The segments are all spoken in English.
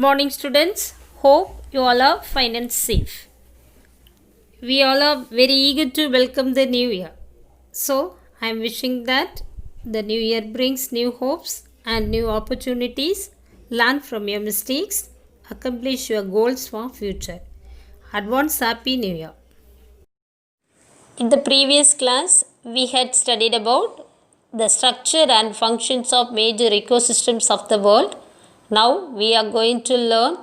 morning, students. Hope you all are fine and safe. We all are very eager to welcome the new year. So, I am wishing that the new year brings new hopes and new opportunities. Learn from your mistakes, accomplish your goals for future. Advance Happy New Year. In the previous class, we had studied about the structure and functions of major ecosystems of the world. Now we are going to learn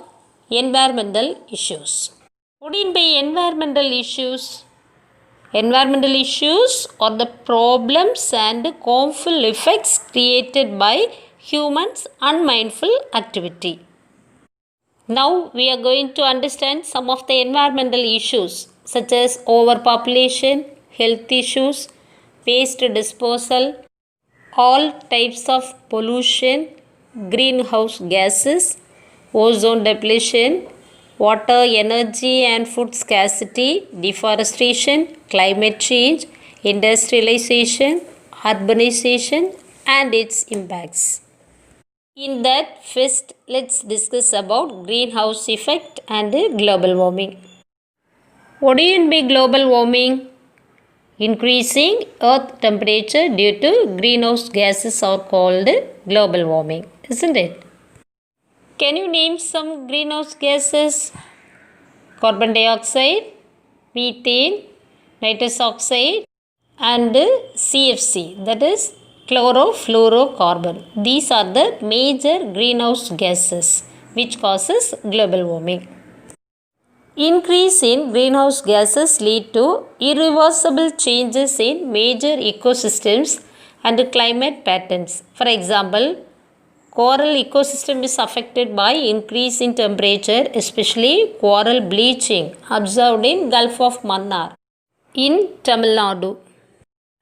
environmental issues. What do you mean by environmental issues? Environmental issues are the problems and harmful effects created by humans' unmindful activity. Now we are going to understand some of the environmental issues such as overpopulation, health issues, waste disposal, all types of pollution, greenhouse gases, ozone depletion, water, energy and food scarcity, deforestation, climate change, industrialization, urbanization and its impacts. In that, first let's discuss about greenhouse effect and global warming. What do you mean by global warming? Increasing earth temperature due to greenhouse gases are called global warming, isn't it? Can you name some greenhouse gases? Carbon dioxide, methane, nitrous oxide and CFC, that is chlorofluorocarbon. These are the major greenhouse gases which causes global warming. Increase in greenhouse gases lead to irreversible changes in major ecosystems and climate patterns. For example, coral ecosystem is affected by increase in temperature, especially coral bleaching observed in Gulf of Mannar in Tamil Nadu.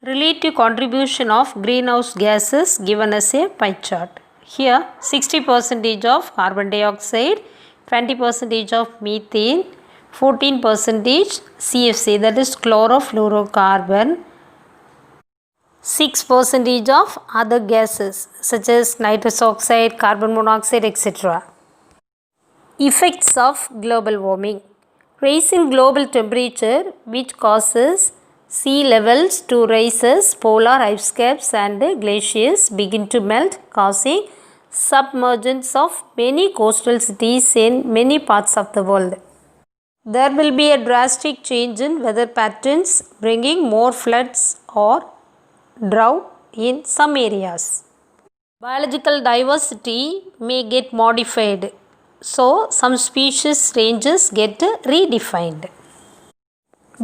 Relative contribution of greenhouse gases given as a pie chart. Here 60% of carbon dioxide, 20% of methane, 14% CFC, that is chlorofluorocarbon, 6% of other gases such as nitrous oxide, carbon monoxide, etc. Effects of global warming. Rise in global temperature which causes sea levels to rise as polar ice caps and glaciers begin to melt, causing submergence of many coastal cities in many parts of the world. There will be a drastic change in weather patterns, bringing more floods or drought in some areas. Biological diversity may get modified, so some species ranges get redefined.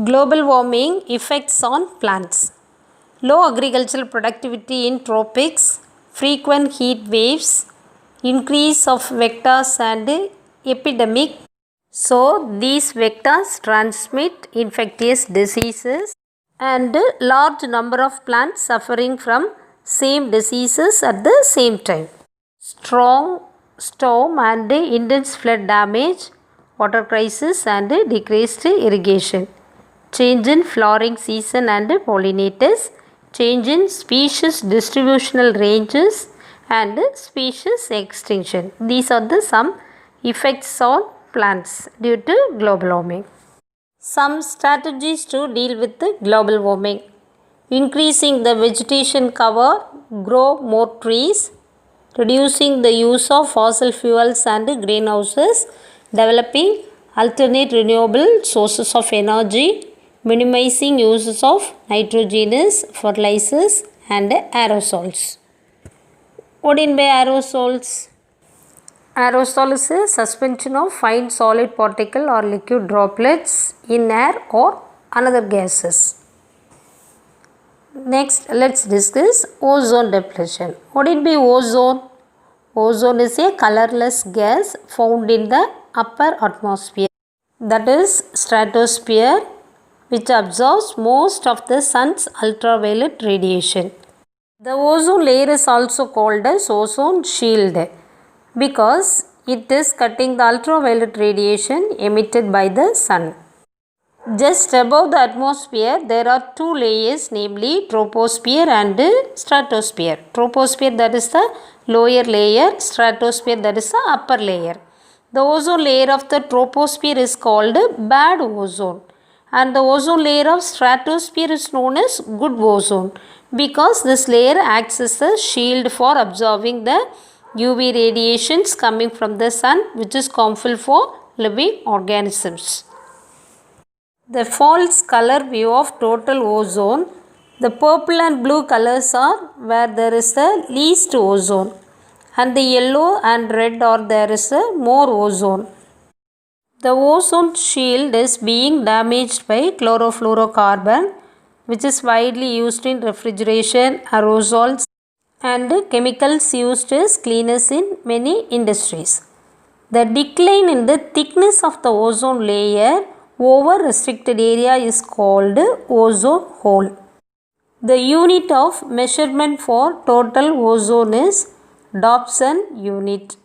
Global warming effects on plants. Low agricultural productivity in tropics, frequent heat waves, increase of vectors and epidemic. So these vectors transmit infectious diseases and large number of plants suffering from same diseases at the same time. Strong storm and intense flood damage, water crisis and decreased irrigation. Change in flowering season and pollinators, change in species distributional ranges and species extinction. These are the some effects on plants due to global warming. Some strategies to deal with the global warming. Increasing the vegetation cover, grow more trees, reducing the use of fossil fuels and greenhouses, developing alternate renewable sources of energy, minimizing uses of nitrogenous fertilizers and aerosols. What do you mean by aerosols? Aerosol is a suspension of fine solid particle or liquid droplets in air or another gases. Next, let's discuss ozone depletion. What do you mean by ozone? Ozone is a colorless gas found in the upper atmosphere, that is stratosphere, which absorbs most of the sun's ultraviolet radiation. The ozone layer is also called as ozone shield because it is cutting the ultraviolet radiation emitted by the sun. Just above the atmosphere, there are two layers, namely troposphere and stratosphere. Troposphere, that is the lower layer, stratosphere, that is the upper layer. The ozone layer of the troposphere is called bad ozone, and the ozone layer of stratosphere is known as good ozone because this layer acts as a shield for absorbing the UV radiations coming from the sun, which is harmful for living organisms. The false color view of total ozone. The purple and blue colors are where there is the least ozone, and the yellow and red are there is a more ozone. The ozone shield is being damaged by chlorofluorocarbon, which is widely used in refrigeration, aerosols, and chemicals used as cleaners in many industries. The decline in the thickness of the ozone layer over restricted area is called ozone hole. The unit of measurement for total ozone is Dobson unit.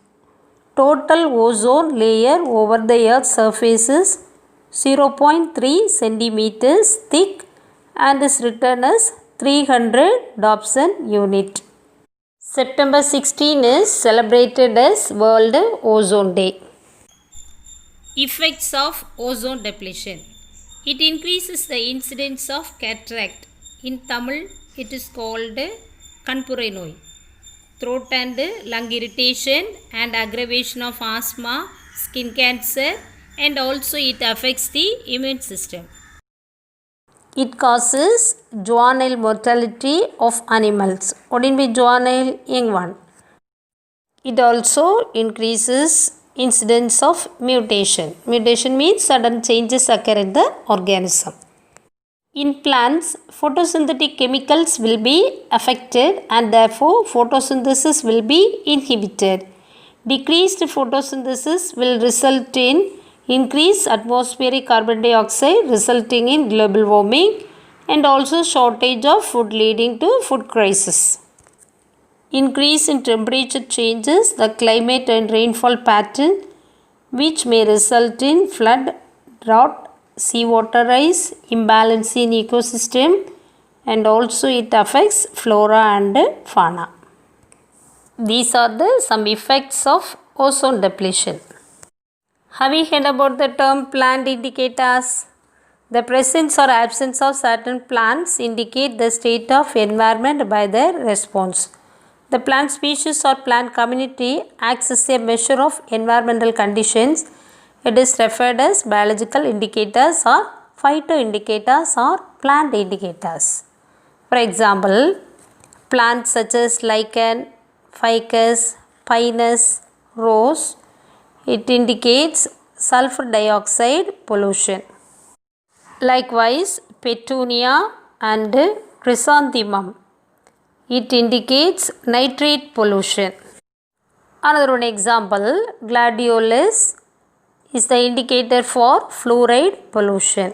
Total ozone layer over the Earth's surface is 0.3 centimeters thick and is written as 300 Dobson unit. September 16 is celebrated as World Ozone Day. Effects of ozone depletion. It increases the incidence of cataract. In Tamil, it is called Kanpurai Noi. Throat and lung irritation and aggravation of asthma, skin cancer, and also it affects the immune system. It causes juvenile mortality of animals. What do you mean juvenile? Young one. It also increases incidence of mutation. Mutation means sudden changes occur in the organism. In plants, photosynthetic chemicals will be affected and therefore photosynthesis will be inhibited. Decreased photosynthesis will result in increased atmospheric carbon dioxide resulting in global warming and also shortage of food leading to food crisis. Increase in temperature changes the climate and rainfall pattern which may result in flood, drought, seawater rise, imbalance in ecosystem, and also it affects flora and fauna. These are some effects of ozone depletion. Have you heard about the term plant indicators? The presence or absence of certain plants indicate the state of environment by their response. The plant species or plant community acts as a measure of environmental conditions. It is referred as biological indicators or phytoindicators or plant indicators. For example, plants such as lichen, ficus, pinus, rose, it indicates sulfur dioxide pollution. Likewise, petunia and chrysanthemum, it indicates nitrate pollution. Another one example, gladiolus is the indicator for fluoride pollution.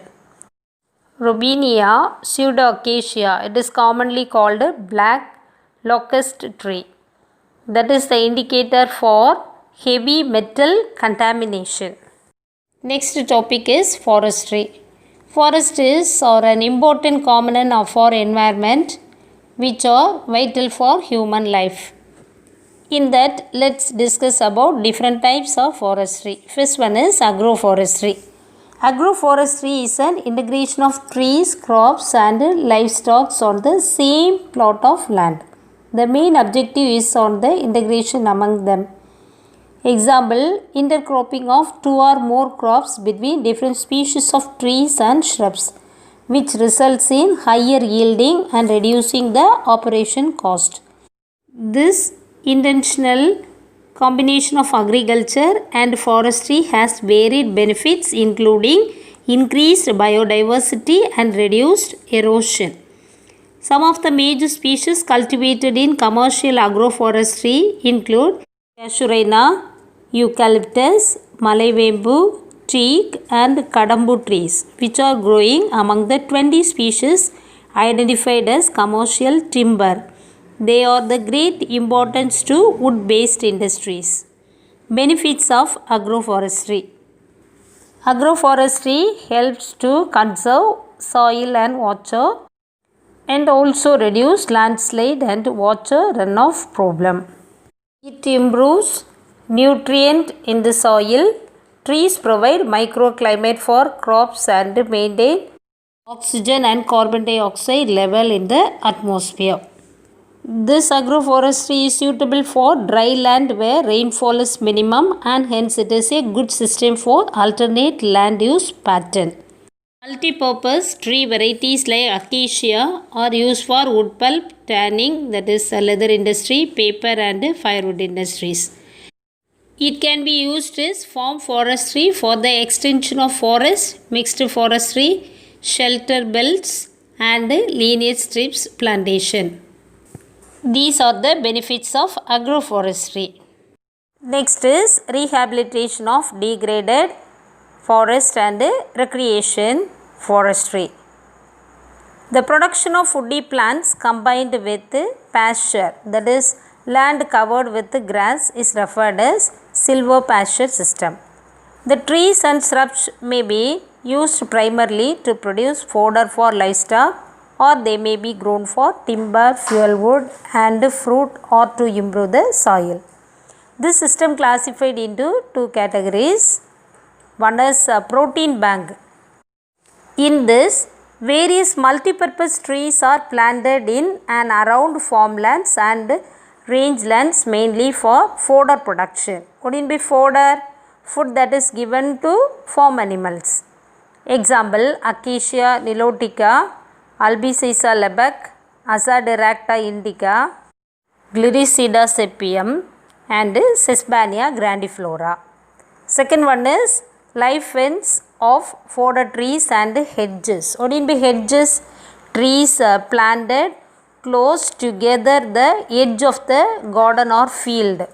Robinia pseudoacacia, it is commonly called black locust tree. That is the indicator for heavy metal contamination. Next topic is forestry. Forests are an important component of our environment which are vital for human life. In that, let's discuss about different types of forestry. First one is agroforestry. Agroforestry is an integration of trees, crops and livestock on the same plot of land. The main objective is on the integration among them. Example, intercropping of two or more crops between different species of trees and shrubs, which results in higher yielding and reducing the operation cost. This intentional combination of agriculture and forestry has varied benefits including increased biodiversity and reduced erosion. Some of the major species cultivated in commercial agroforestry include casuarina, eucalyptus, malayvembu, teak and kadambu trees, which are growing among the 20 species identified as commercial timber. They are the great importance to wood-based industries. Benefits of agroforestry. Agroforestry helps to conserve soil and water and also reduce landslide and water runoff problem. It improves nutrient in the soil. Trees provide microclimate for crops and maintain oxygen and carbon dioxide level in the atmosphere. This agroforestry is suitable for dry land where rainfall is minimum, and hence it is a good system for alternate land use pattern. Multi-purpose tree varieties like acacia are used for wood pulp, tanning, that is leather industry, paper and firewood industries. It can be used as farm forestry for the extension of forest, mixed forestry, shelter belts and linear strips plantation. These are the benefits of agroforestry. Next is rehabilitation of degraded forest and recreation forestry. The production of woody plants combined with pasture, that is land covered with grass, is referred as silvopasture system. The trees and shrubs may be used primarily to produce fodder for livestock, or they may be grown for timber, fuel wood and fruit, or to improve the soil. This system classified into two categories. One is protein bank. In this, various multipurpose trees are planted in and around farmlands and rangelands, mainly for fodder production. What will be fodder? Food that is given to farm animals. Example: Acacia nilotica, Albicissa lebec, Azadirachta indica, Gliricida sepium and Sesbania grandiflora. Second one is live fence of fodder trees and hedges. What will be hedges? Trees planted close together the edge of the garden or field.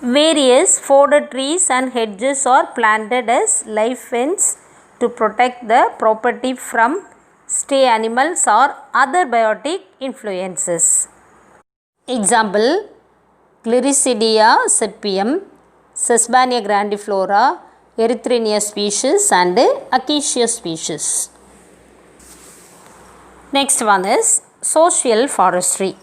Various fodder trees and hedges are planted as live fence to protect the property from stray animals or other biotic influences. Example: Gliricidia sepium, Sesbania grandiflora, Erythrina species and Acacia species. Next one is social forestry.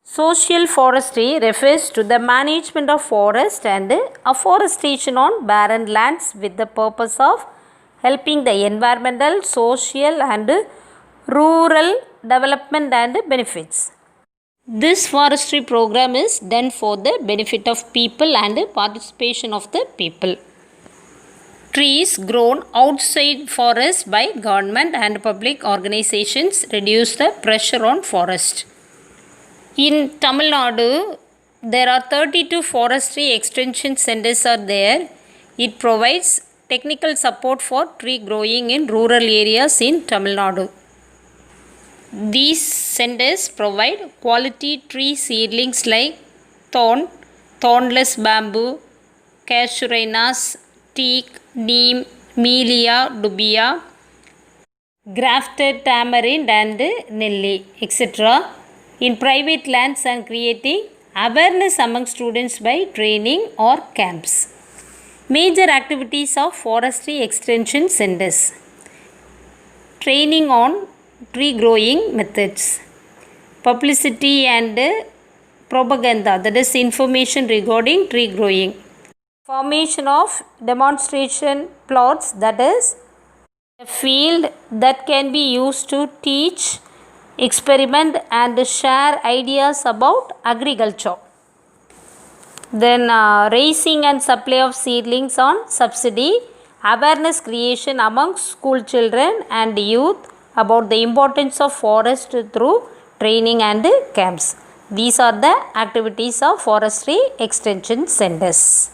Social forestry refers to the management of forest and afforestation on barren lands with the purpose of helping the environmental, social and rural development and benefits. This forestry program is done for the benefit of people and participation of the people. Trees grown outside forest by government and public organizations reduce the pressure on forest. In Tamil Nadu, there are 32 forestry extension centers are there. It provides technical support for tree growing in rural areas in Tamil Nadu. These centers provide quality tree seedlings like thorn, thornless bamboo, casuarinas, teak, neem, melia, dubia, grafted tamarind and nelly, etc. in private lands and creating awareness among students by training or camps. Major activities of forestry extension centers: training on tree growing methods, publicity and propaganda, that is information regarding tree growing, formation of demonstration plots, that is a field that can be used to teach, experiment and share ideas about agriculture. Then raising and supply of seedlings on subsidy, awareness creation among school children and youth about the importance of forest through training and camps. These are the activities of forestry extension centers.